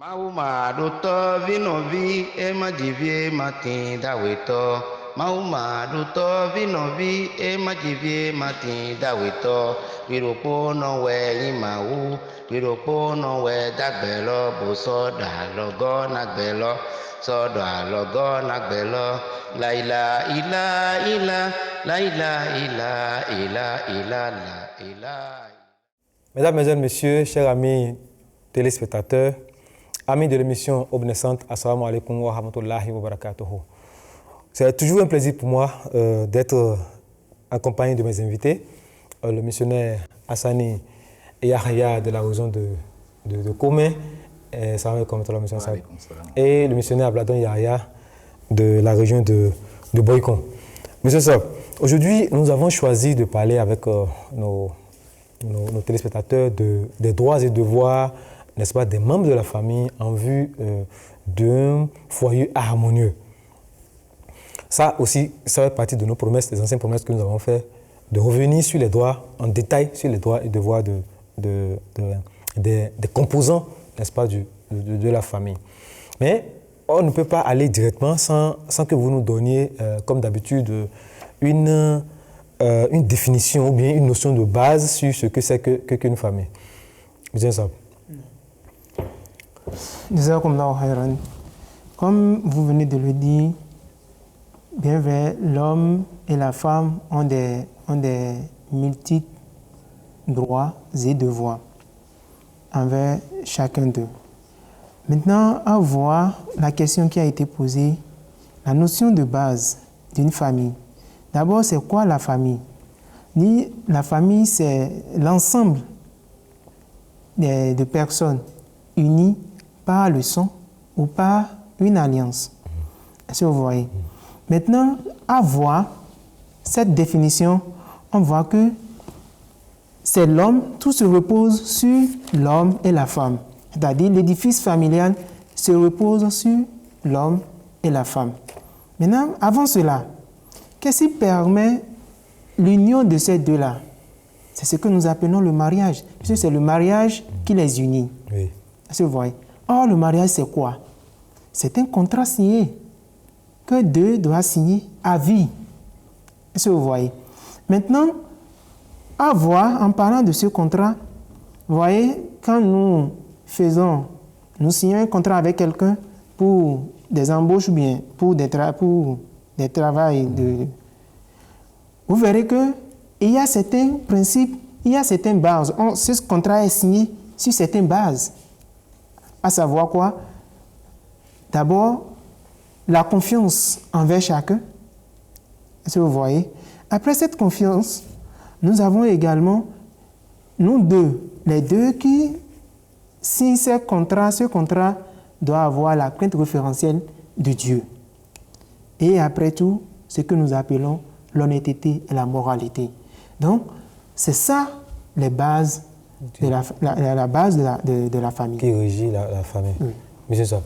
Mauma doto vinovi emajivie matin daweto. Mauma doto vinovi emajivie matin daweto. Wiropo no we imau. Wiropo no we dagbelo boso da logo nagbelo. Sodo logo nagbelo. Laila ila ila. Laila ila ila ila la ila. Mesdames, Mesdames, Messieurs, chers amis téléspectateurs, amis de l'émission Aube Naissante, assalamu alaikum wa rahmatullahi wa barakatuhu. C'est toujours un plaisir pour moi d'être accompagné de mes invités, le missionnaire Hassani Yahya de la région de Koumé, et le missionnaire Abladon Yahya de la région de Boycon. Monsieur Sob, aujourd'hui, nous avons choisi de parler avec nos téléspectateurs des droits et devoirs, n'est-ce pas, des membres de la famille en vue d'un foyer harmonieux. Ça aussi, ça fait partie de nos promesses, des anciennes promesses que nous avons faites, de revenir sur les droits, en détail sur les droits et devoirs des composants, n'est-ce pas, de la famille. Mais on ne peut pas aller directement sans que vous nous donniez, comme d'habitude, une définition ou bien une notion de base sur ce que c'est qu'une famille. Bien ça. Comme vous venez de le dire, bien vrai, l'homme et la femme ont des multiples droits et devoirs envers chacun d'eux. Maintenant, à voir la question qui a été posée, la notion de base d'une famille. D'abord, c'est quoi la famille? La famille, c'est l'ensemble de personnes unies par le sang ou par une alliance. Est-ce que vous voyez? Maintenant, à voir cette définition, on voit que c'est l'homme, tout se repose sur l'homme et la femme. C'est-à-dire l'édifice familial se repose sur l'homme et la femme. Maintenant, avant cela, qu'est-ce qui permet l'union de ces deux-là? C'est ce que nous appelons le mariage, puisque c'est le mariage qui les unit. Oui. Est-ce que vous voyez? Or, le mariage, c'est quoi? C'est un contrat signé que deux doivent signer à vie. Est-ce que vous voyez? Maintenant, à voir, en parlant de ce contrat, vous voyez, quand nous signons un contrat avec quelqu'un pour des embauches ou bien pour des travails vous verrez qu'il y a certains principes, il y a certaines bases. Ce contrat est signé sur certaines bases. À savoir quoi? D'abord, la confiance envers chacun. Est-ce que vous voyez? Après cette confiance, nous avons également, les deux qui signent ce contrat doit avoir la crainte référentielle de Dieu. Et après tout, ce que nous appelons l'honnêteté et la moralité. Donc, c'est ça les bases la base de la famille. Qui régit la famille. Oui. Monsieur Sob.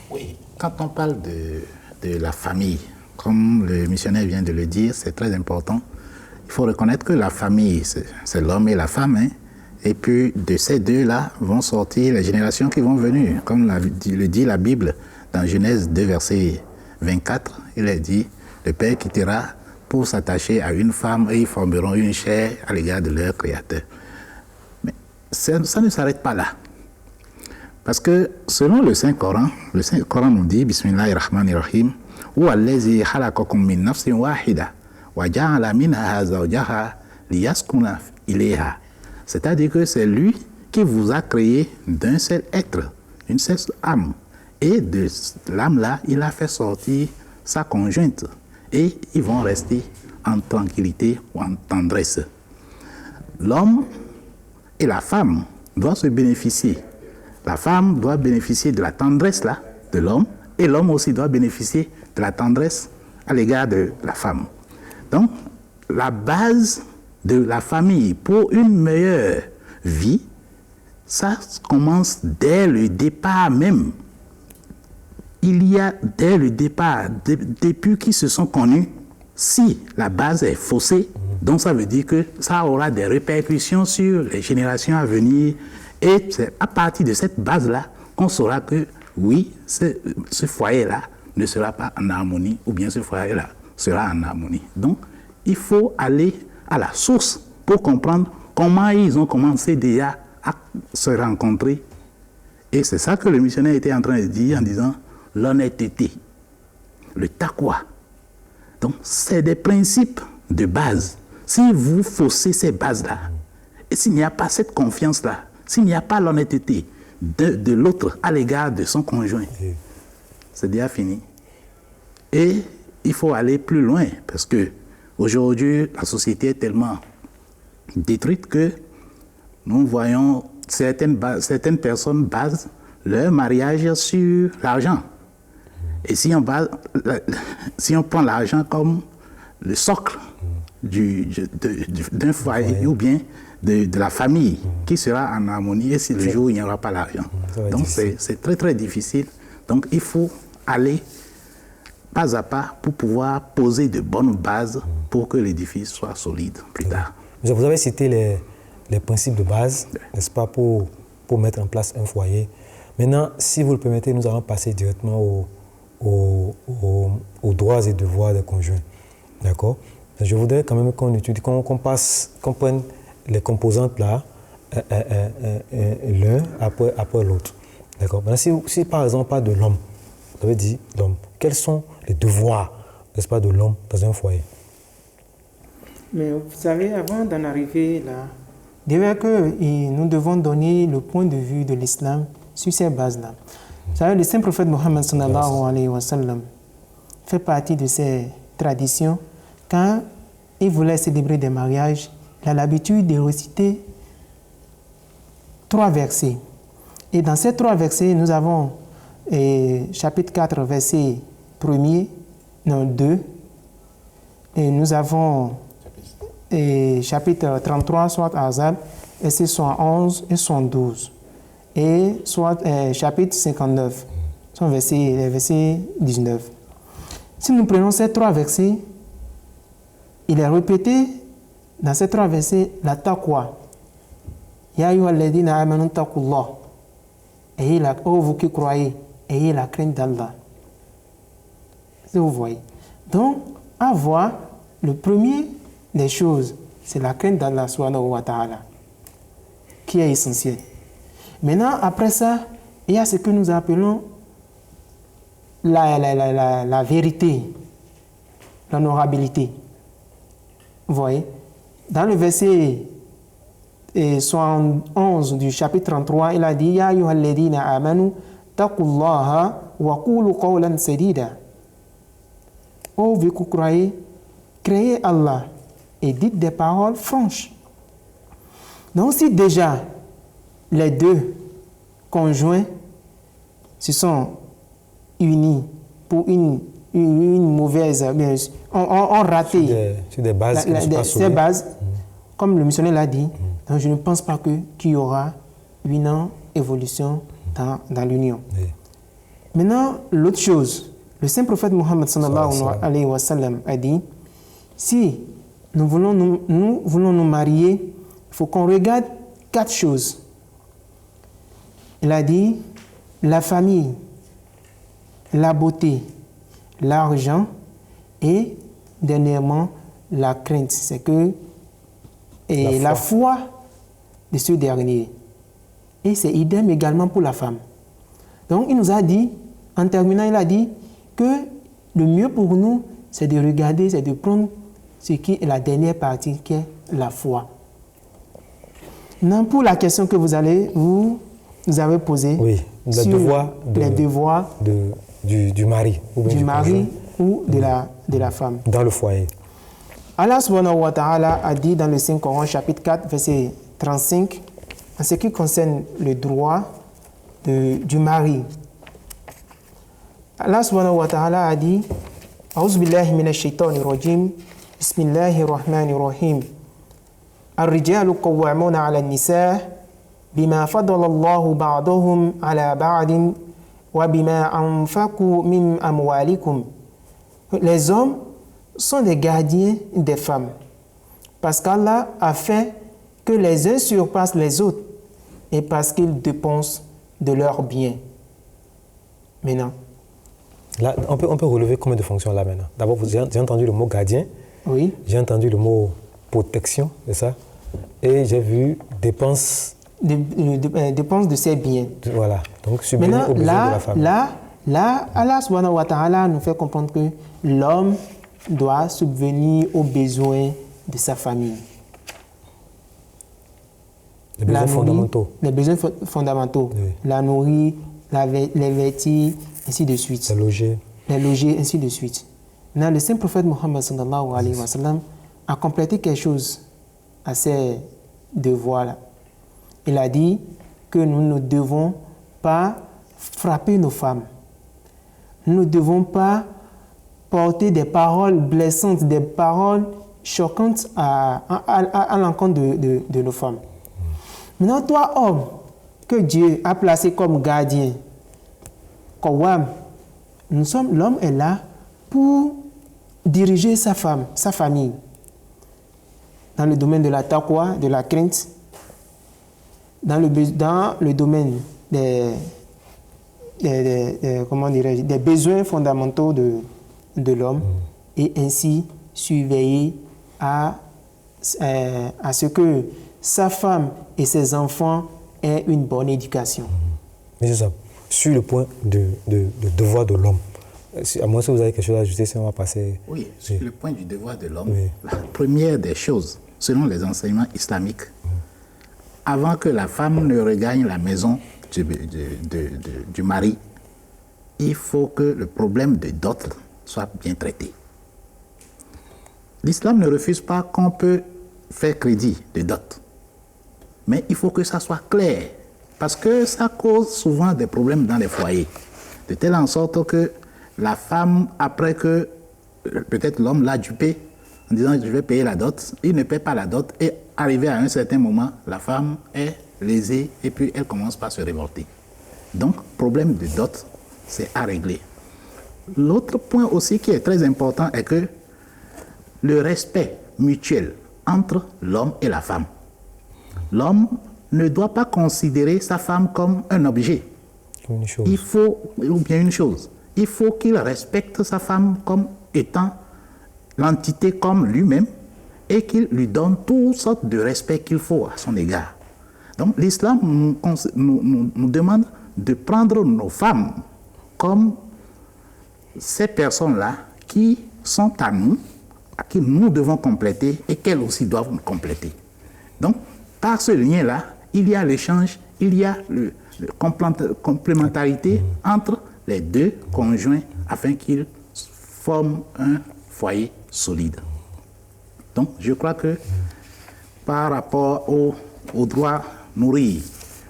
Oui, quand on parle de la famille, comme le missionnaire vient de le dire, c'est très important. Il faut reconnaître que la famille, c'est l'homme et la femme, hein. Et puis de ces deux-là vont sortir les générations qui vont venir. Comme le dit la Bible dans Genèse 2, verset 24, il est dit, le père quittera pour s'attacher à une femme et ils formeront une chair à l'égard de leur créateur. Mais ça ne s'arrête pas là. Parce que selon le Saint-Coran nous dit, Bismillahirrahmanirrahim, Huwallazi khalaqakum min nafsin wahida wa ja'ala minha zawjaha liyaskuna ilayha. C'est-à-dire que c'est lui qui vous a créé d'un seul être, une seule âme. Et de l'âme-là, il a fait sortir sa conjointe. Et ils vont rester en tranquillité ou en tendresse. L'homme et la femme doivent se bénéficier. La femme doit bénéficier de la tendresse là, de l'homme, et l'homme aussi doit bénéficier de la tendresse à l'égard de la femme. Donc, la base de la famille pour une meilleure vie, ça commence dès le départ même. Il y a dès le départ, depuis qu'ils se sont connus, si la base est faussée, donc ça veut dire que ça aura des répercussions sur les générations à venir. Et c'est à partir de cette base-là qu'on saura que oui, ce foyer-là ne sera pas en harmonie, ou bien ce foyer-là sera en harmonie. Donc, il faut aller à la source pour comprendre comment ils ont commencé déjà à se rencontrer. Et c'est ça que le missionnaire était en train de dire en disant l'honnêteté, le taqwa. Donc, c'est des principes de base. Si vous faussez ces bases-là, et s'il n'y a pas cette confiance-là, s'il n'y a pas l'honnêteté de l'autre à l'égard de son conjoint, c'est déjà fini. Et il faut aller plus loin, parce que aujourd'hui, la société est tellement détruite que nous voyons certaines personnes basent leur mariage sur l'argent. Et si on prend l'argent comme le socle d'un foyer ou bien de la famille qui sera en harmonie, et si le jour où il n'y aura pas l'argent. Donc c'est très très difficile. Donc il faut aller pas à pas pour pouvoir poser de bonnes bases pour que l'édifice soit solide plus tard. Vous avez cité les principes de base, n'est-ce pas, pour mettre en place un foyer. Maintenant, si vous le permettez, nous allons passer directement aux droits et devoirs des conjoints. D'accord? Je voudrais quand même qu'on prenne les composantes là, l'un après l'autre. D'accord? Maintenant, si par exemple on parle de l'homme, vous avez dit l'homme, quels sont les devoirs, n'est-ce pas, de l'homme dans un foyer? Mais vous savez, avant d'en arriver là, déjà que nous devons donner le point de vue de l'islam sur ces bases-là. Vous savez, le saint prophète Mohammed sallallahu alayhi wa sallam fait partie de ces traditions. Quand il voulait célébrer des mariages, il a l'habitude de réciter 3 versets. Et dans ces 3 versets, nous avons chapitre 4, verset 2. Et nous avons chapitre 33, soit Ahzab, versets 111 et 112. Et soit chapitre 59, soit verset 19. Si nous prenons ces 3 versets, il est répété dans ces 3 versets la taqwa. Ya ayyuhalladhina amanu taqullah. Oh, vous qui croyez, ayez la crainte d'Allah. Vous voyez. Donc, avoir le premier des choses, c'est la crainte d'Allah subhanahu wa ta'ala, qui est essentielle. Maintenant, après ça, il y a ce que nous appelons la vérité, l'honorabilité. Vous voyez, dans le verset 71 du chapitre 33, il a dit Ya ayyuhalladhina amanu taqullaha wa qulu qawlan sadida. Oh, vous qui croyez, créez Allah et dites des paroles franches. Donc, si déjà les 2 conjoints se sont unis pour une mauvaise, ont raté sur des bases, ces bases, comme le missionnaire l'a dit, donc je ne pense pas qu'il y aura une évolution dans l'union. Oui. Maintenant, l'autre chose, le saint prophète Mohammed sallallahu alayhi wa sallam a dit, si nous voulons nous marier, il faut qu'on regarde 4 choses. Il a dit la famille, la beauté, l'argent et dernièrement la crainte. C'est que la foi de ce dernier. Et c'est idem également pour la femme. Donc il nous a dit, en terminant, il a dit que le mieux pour nous, c'est de regarder, c'est de prendre ce qui est la dernière partie, qui est la foi. Non, pour la question que vous avez posée, oui, sur les devoirs du mari, ou de la femme. Dans le foyer. Allah subhanahu wa ta'ala a dit dans le Saint-Coran, chapitre 4, verset 35, en ce qui concerne le droit du mari. Allah subhanahu wa ta'ala a dit A'udhu billahi minash shaitani rajim, Bismillahir rahmanir rahim. الرجال قوامون على النساء بما فضل الله بعضهم على بعض وبما أنفقوا من أموالكم. Les hommes sont des gardiens des femmes parce qu'Allah a fait que les uns surpassent les autres et parce qu'ils dépensent de leurs biens. Maintenant. Là, on peut relever combien de fonctions là maintenant? D'abord, j'ai entendu le mot gardien, Oui. j'ai entendu le mot protection, c'est ça? Et j'ai vu dépenses. Dépenses de ses biens. Voilà, donc subvenir Maintenant, aux besoins de la famille. Là, Allah subhanahu wa ta'ala nous fait comprendre que l'homme doit subvenir aux besoins de sa famille. Les besoins fondamentaux. Les besoins fondamentaux. Oui. La nourrir, les vêtir, ainsi de suite. Les loger. Les loger, ainsi de suite. Maintenant, le saint prophète Mohammed sallallahu alayhi wa sallam a complété quelque chose à ces devoirs-là. Il a dit que nous ne devons pas frapper nos femmes. Nous ne devons pas porter des paroles blessantes, des paroles choquantes à l'encontre de nos femmes. Maintenant, toi, homme, que Dieu a placé comme gardien, Kawam, l'homme est là pour diriger sa femme, sa famille, dans le domaine de la taqwa, de la crainte, dans le domaine des besoins fondamentaux de l'homme, et ainsi surveiller à ce que sa femme et ses enfants aient une bonne éducation. Mais c'est ça. Sur le point de devoir de l'homme, à moins que vous avez quelque chose à ajouter, sinon on va passer. Oui, sur le point du devoir de l'homme, Oui. la première des choses, selon les enseignements islamiques, avant que la femme ne regagne la maison du mari, il faut que le problème de dot soit bien traité. L'islam ne refuse pas qu'on peut faire crédit de dot, mais il faut que ça soit clair, parce que ça cause souvent des problèmes dans les foyers, de telle en sorte que la femme, après que peut-être l'homme l'a dupé, en disant je vais payer la dot, il ne paie pas la dot, et arrivé à un certain moment, la femme est lésée et puis elle commence par se révolter. Donc, problème de dot, c'est à régler. L'autre point aussi qui est très important est que le respect mutuel entre l'homme et la femme. L'homme ne doit pas considérer sa femme comme un objet. Comme une chose. Il faut, ou bien une chose, il faut qu'il respecte sa femme comme étant l'entité comme lui-même et qu'il lui donne toutes sortes de respect qu'il faut à son égard. Donc l'islam nous demande de prendre nos femmes comme ces personnes-là qui sont à nous, à qui nous devons compléter et qu'elles aussi doivent nous compléter. Donc, par ce lien-là, il y a l'échange, il y a la complémentarité entre les deux conjoints afin qu'ils forment un foyer solide. Donc, je crois que par rapport au droit nourrir,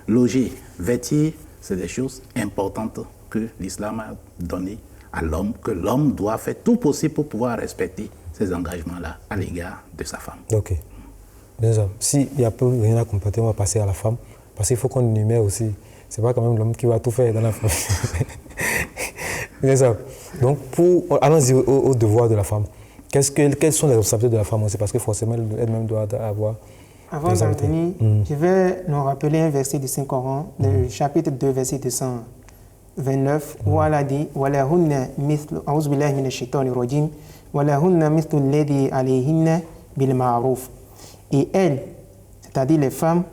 loger, vêtir, c'est des choses importantes que l'islam a données à l'homme, que l'homme doit faire tout possible pour pouvoir respecter ces engagements-là à l'égard de sa femme. Ok. Bien sûr. S'il n'y a pas rien à compléter, on va passer à la femme. Parce qu'il faut qu'on énumère aussi. Ce n'est pas quand même l'homme qui va tout faire dans la famille. Bien sûr. Donc, allons-y au devoir de la femme. Quelles sont les responsabilités de la femme aussi? Parce que forcément, elle-même doit avoir. Avant d'en venir, je vais nous rappeler un verset du Saint-Coran, le chapitre 2, verset 229, où Allah dit وَلَهُنَّ مِثْلُ أَعُوذُ بِاللَّهِ مِنَ الشَّيْطَانِ الرَّجِيمِ وَلَهُنَّ مِثْلُ الَّذِي عَلَيْهِنَّ بِالْمَعْرُوفِ. Et elles, c'est-à-dire les femmes,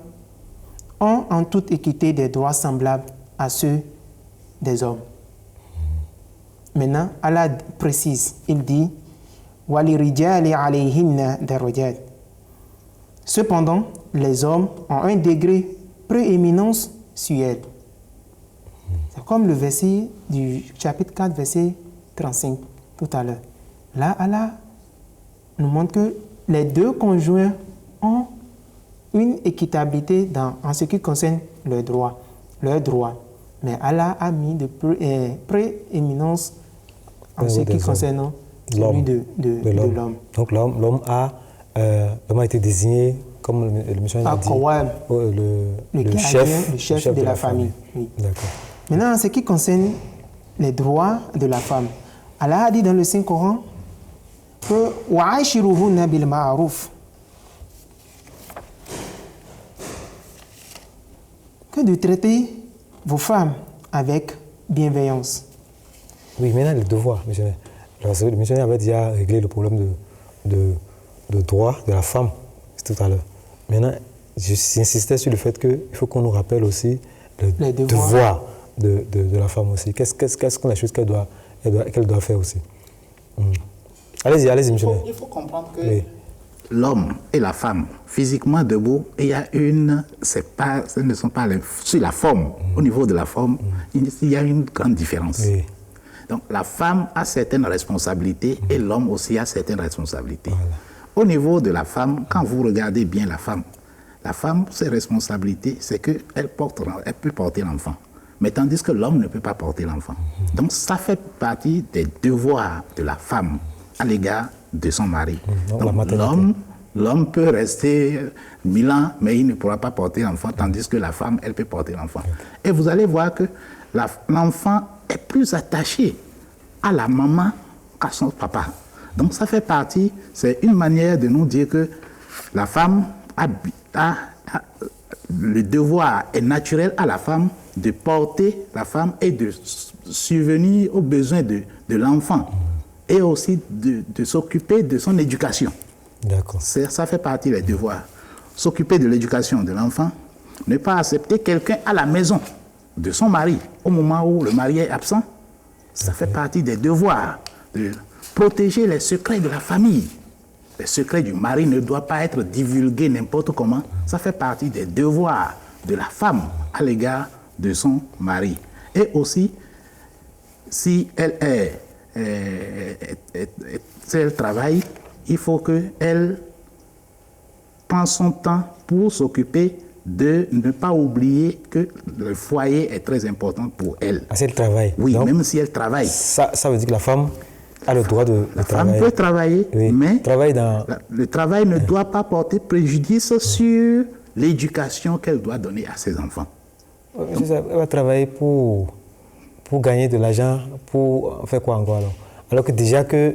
ont en toute équité des droits semblables à ceux des hommes. Maintenant, Allah précise, il dit وَلِرِجَالِ عَلَيْهِنَّ دَرَجَاتٍ. Cependant, les hommes ont un degré prééminence sur elles. C'est comme le verset du chapitre 4, verset 35, tout à l'heure. Là, Allah nous montre que les deux conjoints ont une équitabilité en ce qui concerne leurs droits. Mais Allah a mis de prééminence en ce qui concerne celui de l'homme. Donc l'homme a été désigné, comme le monsieur a dit, le chef de la famille. Oui. D'accord. Maintenant, en ce qui concerne les droits de la femme, Allah a dit dans le Saint-Coran que وَعَاشِرُهُنَّ بِالْمَعْرُوفِ, que de traiter vos femmes avec bienveillance. Oui, maintenant le devoir, missionnaire. Le missionnaire avait déjà réglé le problème de droit de la femme tout à l'heure. Maintenant, j'insistais sur le fait qu'il faut qu'on nous rappelle aussi le devoir de la femme aussi. Qu'est-ce qu'on a chose qu'elle doit faire aussi. Allez-y, missionnaire. Il faut comprendre que l'homme et la femme, physiquement debout, il y a ce ne sont pas sur la forme. Au niveau de la forme, il y a une grande différence. Oui. Donc la femme a certaines responsabilités et l'homme aussi a certaines responsabilités. Voilà. Au niveau de la femme, quand vous regardez bien la femme, ses responsabilités, c'est qu'elle peut porter l'enfant. Mais tandis que l'homme ne peut pas porter l'enfant. Donc ça fait partie des devoirs de la femme à l'égard de son mari. Donc l'homme peut rester 1000 ans, mais il ne pourra pas porter l'enfant, tandis que la femme, elle peut porter l'enfant. Et vous allez voir que l'enfant est plus attaché à la maman qu'à son papa. Donc ça fait partie, c'est une manière de nous dire que la femme a le devoir est naturel à la femme de porter la femme et de subvenir aux besoins de l'enfant et aussi de s'occuper de son éducation. D'accord. Ça fait partie des devoirs. S'occuper de l'éducation de l'enfant, ne pas accepter quelqu'un à la maison de son mari au moment où le mari est absent, ça fait partie des devoirs. De protéger les secrets de la famille. Les secrets du mari ne doivent pas être divulgués n'importe comment. Ça fait partie des devoirs de la femme à l'égard de son mari. Et aussi, si elle travaille, il faut qu'elle prenne son temps pour s'occuper de ne pas oublier que le foyer est très important pour elle. Ah, si elle travaille. Oui, donc, même si elle travaille. Ça veut dire que la femme a le droit de la travailler. femme peut travailler, oui, mais le travail ne doit pas porter préjudice sur l'éducation qu'elle doit donner à ses enfants. Elle va travailler pour gagner de l'argent, pour faire quoi encore alors que déjà que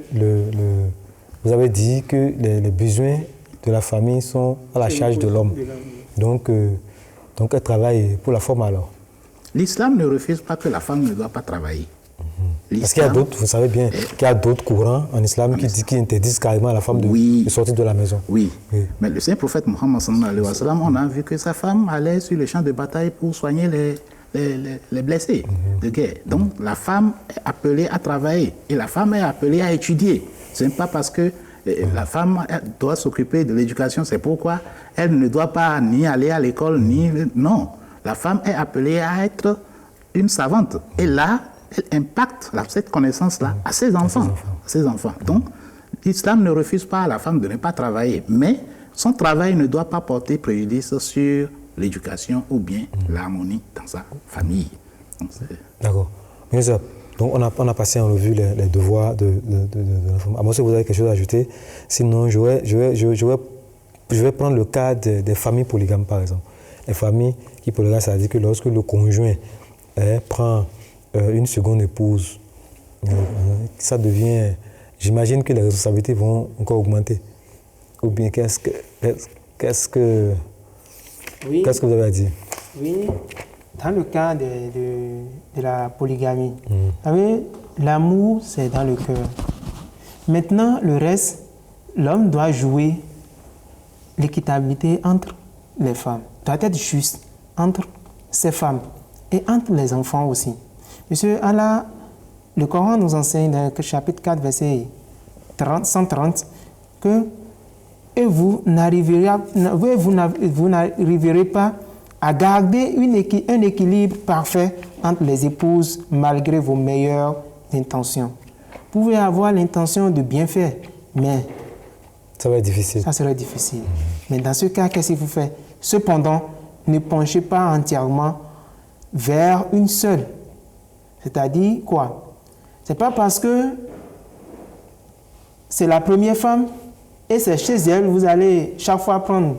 vous avez dit que les besoins de la famille sont à la charge de l'homme. Donc elle travaille pour la forme alors. L'islam ne refuse pas que la femme ne doit pas travailler. Parce qu'il y a d'autres, vous savez bien, qu'il y a d'autres courants en islam qui interdisent carrément à la femme de sortir de la maison. Oui. Mais le saint prophète Mohammed sallallahu alayhi wa sallam, on a vu que sa femme allait sur le champ de bataille pour soigner les blessés de guerre. Donc la femme est appelée à travailler et la femme est appelée à étudier. Ce n'est pas parce que la femme doit s'occuper de l'éducation, c'est pourquoi elle ne doit pas ni aller à l'école, ni... Non, la femme est appelée à être une savante. Et là, elle impacte cette connaissance-là à ses enfants. Donc, l'islam ne refuse pas à la femme de ne pas travailler, mais son travail ne doit pas porter préjudice sur l'éducation ou bien l'harmonie dans sa famille. D'accord. Donc, on a passé en revue les devoirs de la femme. À moins que vous avez quelque chose à ajouter, sinon je vais prendre le cas des familles polygames, par exemple. Les familles qui polygames, ça veut dire que lorsque le conjoint prend une seconde épouse, ça devient... J'imagine que les responsabilités vont encore augmenter. Ou bien qu'est-ce que vous avez à dire? Oui, dans le cas de la polygamie, vous savez, l'amour, c'est dans le cœur. Maintenant, le reste, l'homme doit jouer l'équitabilité entre les femmes. Doit être juste entre ces femmes et entre les enfants aussi. Monsieur Allah, le Coran nous enseigne dans le chapitre 4, verset 130, que vous n'arriverez pas à garder un équilibre parfait entre les épouses malgré vos meilleures intentions. Vous pouvez avoir l'intention de bien faire, mais ça va être difficile. Ça serait difficile. Mais dans ce cas, qu'est-ce qu'il faut faire? Cependant, ne penchez pas entièrement vers une seule. C'est-à-dire quoi? C'est pas parce que c'est la première femme et c'est chez elle, vous allez chaque fois prendre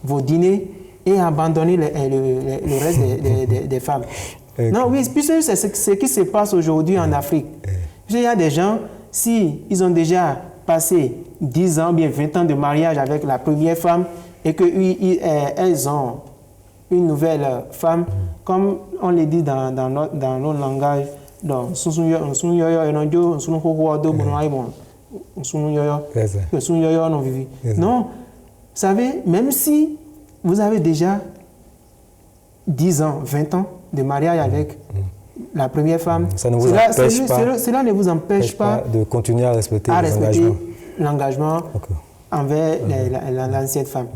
vos dîners et abandonner le reste des femmes. Okay. Non, oui, puisque c'est ce qui se passe aujourd'hui en Afrique. Il y a des gens, si ils ont déjà passé 10 ans, bien 20 ans de mariage avec la première femme et qu'elles ont une nouvelle femme, comme on le dit dans nos langages, donc, non, vous savez, même si vous avez déjà 10 ans, 20 ans de mariage avec la première femme, ça ne vous empêche pas, cela ne vous empêche pas de continuer à respecter l'engagement envers l'ancienne femme.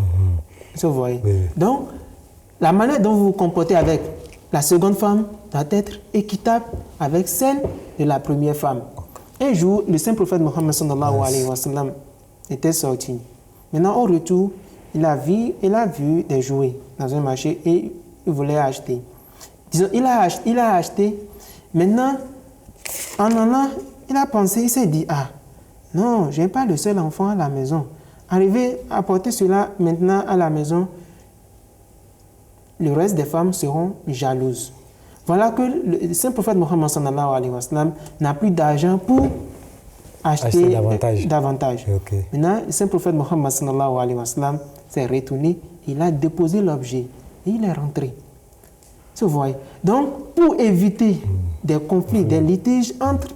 Vous voyez. Oui. Donc, la manière dont vous vous comportez avec la seconde femme doit être équitable avec celle de la première femme. Un jour, le saint prophète Mohammed sallallahu alayhi wa sallam était sorti. Maintenant, au retour, il a vu des jouets dans un marché et il voulait acheter. Disons, il a acheté. Maintenant, en allant, il a pensé, il s'est dit, ah, non, je n'ai pas le seul enfant à la maison. Arrivé à porter cela maintenant à la maison, le reste des femmes seront jalouses. Voilà que le saint prophète Mohammed sallallahu alayhi wa sallam n'a plus d'argent pour acheter davantage. Okay. Maintenant, le saint prophète Mohammed sallallahu alayhi wa sallam s'est retourné, il a déposé l'objet et il est rentré. Vous voyez. Donc, pour éviter des conflits, des litiges entre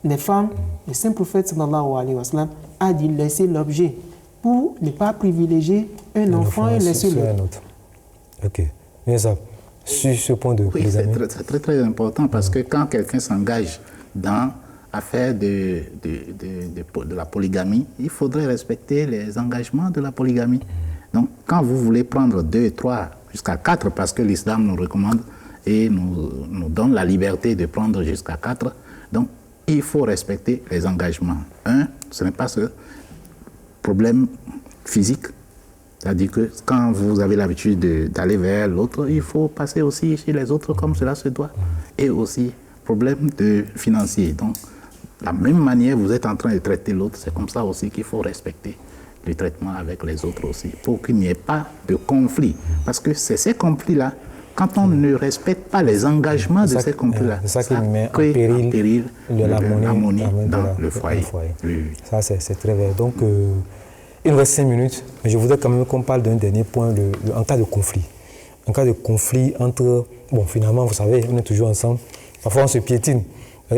les femmes, le saint prophète sallallahu alayhi wa sallam a dit laisser l'objet pour ne pas privilégier un enfant et laisser l'autre. Ok. Bien ça. Sur ce point de oui, c'est très, très important parce que quand quelqu'un s'engage dans l'affaire de la polygamie, il faudrait respecter les engagements de la polygamie. Donc, quand vous voulez prendre 2, 3, jusqu'à 4, parce que l'islam nous recommande et nous donne la liberté de prendre jusqu'à 4, donc il faut respecter les engagements. Ce n'est pas ce problème physique. C'est-à-dire que quand vous avez l'habitude d'aller vers l'autre, il faut passer aussi chez les autres comme cela se doit. Et aussi, problème financier. Donc, de la même manière, vous êtes en train de traiter l'autre, c'est comme ça aussi qu'il faut respecter le traitement avec les autres aussi, pour qu'il n'y ait pas de conflit. Parce que c'est ces conflits-là, quand on ne respecte pas les engagements de ces conflits-là, ça met en péril l'harmonie dans le foyer. Oui. Ça, c'est très vrai. Donc, il nous reste 5 minutes, mais je voudrais quand même qu'on parle d'un dernier point, en cas de conflit. En cas de conflit entre... Bon, finalement, vous savez, on est toujours ensemble. Parfois, on se piétine.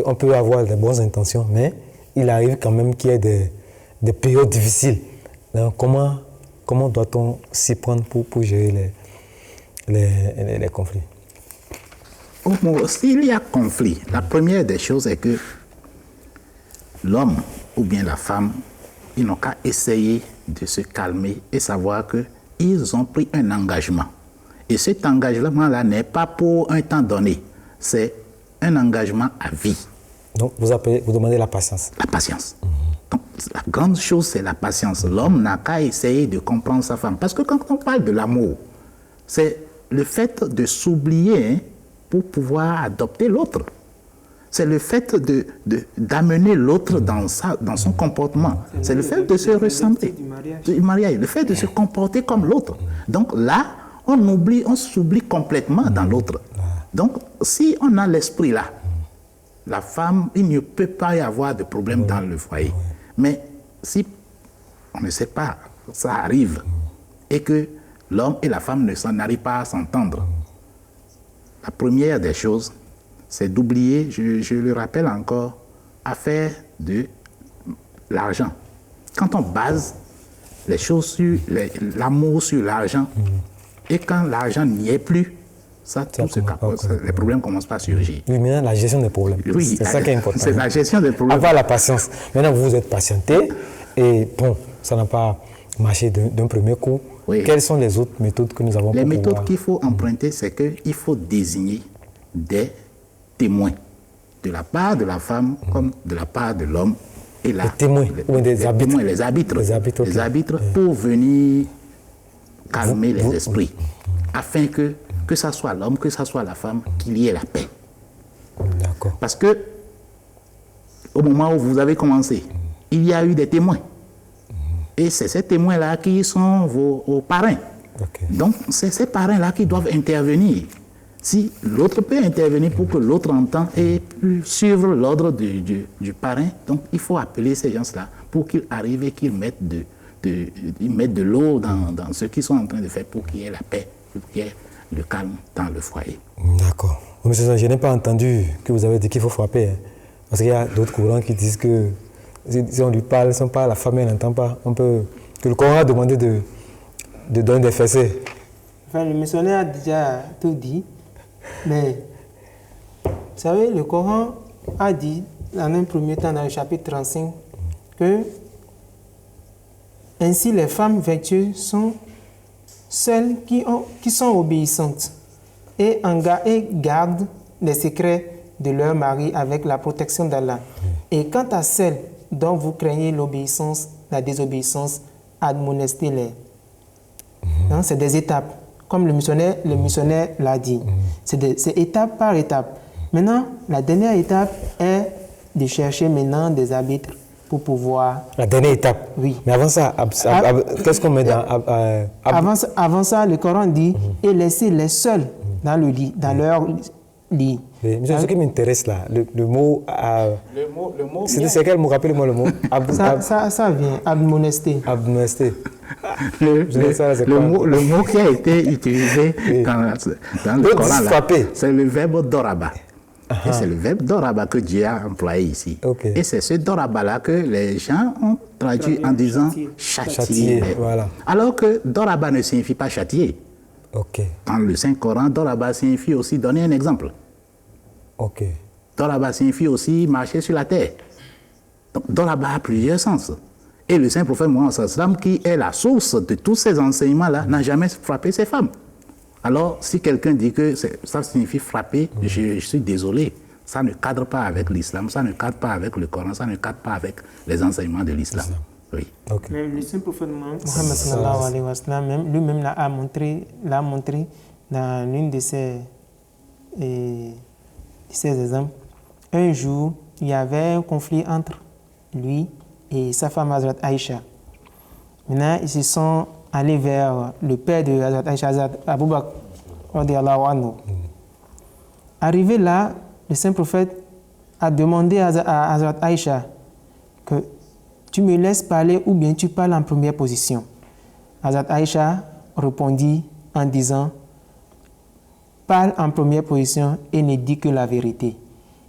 On peut avoir des bonnes intentions, mais il arrive quand même qu'il y ait des périodes difficiles. Donc, comment doit-on s'y prendre pour gérer les conflits? S'il y a conflit, la première des choses est que l'homme ou bien la femme, ils n'ont qu'à essayer de se calmer et savoir qu'ils ont pris un engagement. Et cet engagement-là n'est pas pour un temps donné, c'est un engagement à vie. Donc, vous demandez la patience. La patience. Donc, la grande chose, c'est la patience. L'homme n'a qu'à essayer de comprendre sa femme. Parce que quand on parle de l'amour, c'est le fait de s'oublier pour pouvoir adopter l'autre. C'est le fait d'amener l'autre dans son comportement. C'est le fait de se ressembler. Du mariage. Le fait de se comporter comme l'autre. Donc là, on s'oublie complètement dans l'autre. Donc, si on a l'esprit là, la femme, il ne peut pas y avoir de problème dans le foyer. Mais si on ne sait pas, ça arrive, et que l'homme et la femme n'arrivent pas à s'entendre, la première des choses, c'est d'oublier, je le rappelle encore, à faire de l'argent. Quand on base les choses sur l'amour sur l'argent, et quand l'argent n'y est plus, les problèmes commencent pas à surgir. Oui, maintenant, la gestion des problèmes. Oui, c'est ça qui est important. C'est la gestion des problèmes. Avoir la patience. Maintenant, vous vous êtes patienté, et bon, ça n'a pas marché d'un premier coup. Oui. Quelles sont les autres méthodes que nous avons Les méthodes qu'il faut emprunter, c'est qu'il faut désigner des témoins, de la part de la femme comme de la part de l'homme. Et là, les témoins, ou des arbitres. Témoins, les arbitres pour venir calmer les esprits, afin que ce soit l'homme, que ce soit la femme, qu'il y ait la paix. D'accord. Parce que, au moment où vous avez commencé, il y a eu des témoins. Et c'est ces témoins-là qui sont vos parrains. Okay. Donc, c'est ces parrains-là qui doivent intervenir. Si l'autre peut intervenir pour que l'autre entende et suivre l'ordre du parrain, donc il faut appeler ces gens-là pour qu'ils arrivent et qu'ils mettent de l'eau dans ce qu'ils sont en train de faire pour qu'il y ait la paix, pour qu'il y ait le calme dans le foyer. D'accord. Monsieur, je n'ai pas entendu que vous avez dit qu'il faut frapper. Hein, parce qu'il y a d'autres courants qui disent que si on lui parle, si on parle à la femme, elle n'entend pas. On peut, que le Coran a demandé de donner des fessées. Enfin, le missionnaire a déjà tout dit. Mais, vous savez, le Coran a dit, en un premier temps, dans le chapitre 35, que ainsi les femmes vertueuses sont celles qui sont obéissantes et gardent les secrets de leur mari avec la protection d'Allah. Et quant à celles dont vous craignez l'obéissance, la désobéissance, admonestez-les. Hein, c'est des étapes. Comme le missionnaire l'a dit. C'est étape par étape. Maintenant, la dernière étape est de chercher maintenant des arbitres pour pouvoir... La dernière étape. Oui. Mais avant ça, qu'est-ce qu'on met dans... Avant ça, le Coran dit et laissez les seuls dans le lit, dans leur lit. Mais ce qui m'intéresse là, le mot... Le mot c'est quel mot? Rappelez-moi le mot. Ça vient, admonester. Admonester. Le mot qui a été utilisé dans le Coran, là, c'est le verbe doraba. Et c'est le verbe doraba que Dieu a employé ici. Okay. Et c'est ce doraba-là que les gens ont traduit en disant châtier. Voilà. Alors que doraba ne signifie pas châtier. Okay. Dans le Saint-Coran, doraba signifie aussi donner un exemple. Okay. Doraba signifie aussi marcher sur la terre. Donc doraba a plusieurs sens. Et le Saint-Prophète Mohammed sallam, qui est la source de tous ces enseignements-là, n'a jamais frappé ces femmes. Alors, si quelqu'un dit que ça signifie frapper, je suis désolé. Ça ne cadre pas avec l'islam, ça ne cadre pas avec le Coran, ça ne cadre pas avec les enseignements de l'islam. Oui. Okay. Même le Saint-Prophète Mohammed sallallahu alayhi wa sallam, lui-même l'a montré dans l'une de ses exemples. Un jour, il y avait un conflit entre lui et sa femme Hazrat Aïcha. Maintenant, ils se sont allés vers le père de Hazrat Aïcha, Hazrat Abu Bakr, radiyallahu anhu. Arrivé là, le saint prophète a demandé à Hazrat Aïcha que tu me laisses parler ou bien tu parles en première position. Hazrat Aïcha répondit en disant parle en première position et ne dis que la vérité.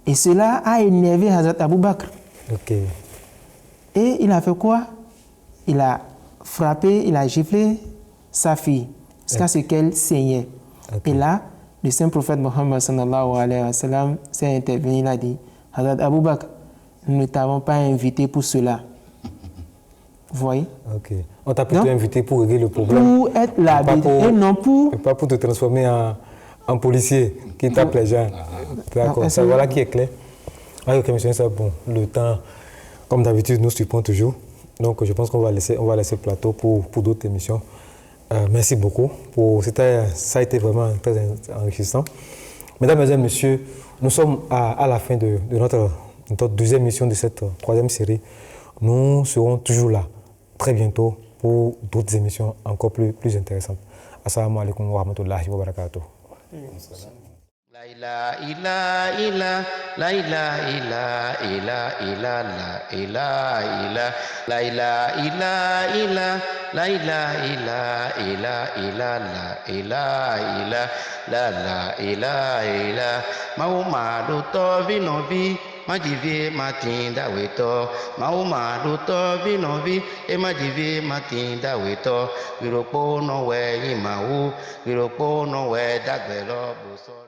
Et cela a énervé Hazrat Abu Bakr. Okay. Et il a fait quoi? Il a frappé, il a giflé sa fille jusqu'à ce qu'elle saignait. Okay. Et là, le saint prophète Mohammed sallallahu alayhi wa sallam s'est intervenu, il a dit Hazrat Abu Bakr, nous ne t'avons pas invité pour cela. Vous voyez? Ok. On t'a plutôt invité pour régler le problème. Pour être l'arbitre et non pour... Et pas pour te transformer en policier qui tape les gens. D'accord, ça voilà qui est clair. Ah, ok, monsieur, ça, bon, le temps, comme d'habitude, nous surprend toujours. Donc, je pense qu'on va laisser le plateau pour d'autres émissions. Merci beaucoup. Ça a été vraiment très enrichissant. Mesdames et messieurs, nous sommes à la fin de notre deuxième émission de cette troisième série. Nous serons toujours là très bientôt pour d'autres émissions encore plus intéressantes. Assalamu alaikum wa rahmatullahi wa barakatuh. La ilaha illa illa, la ilaha illa illa illa, la ilaha illa, la ilaha illa illa, la ilaha illa illa illa, la ilaha illa, la ilaha illa. Mahuma to vinovi, majivie matinda weto. Mahuma to vinovi, e majivie matinda weto. Viropo no we imahu, viropo no we dagbelo buso.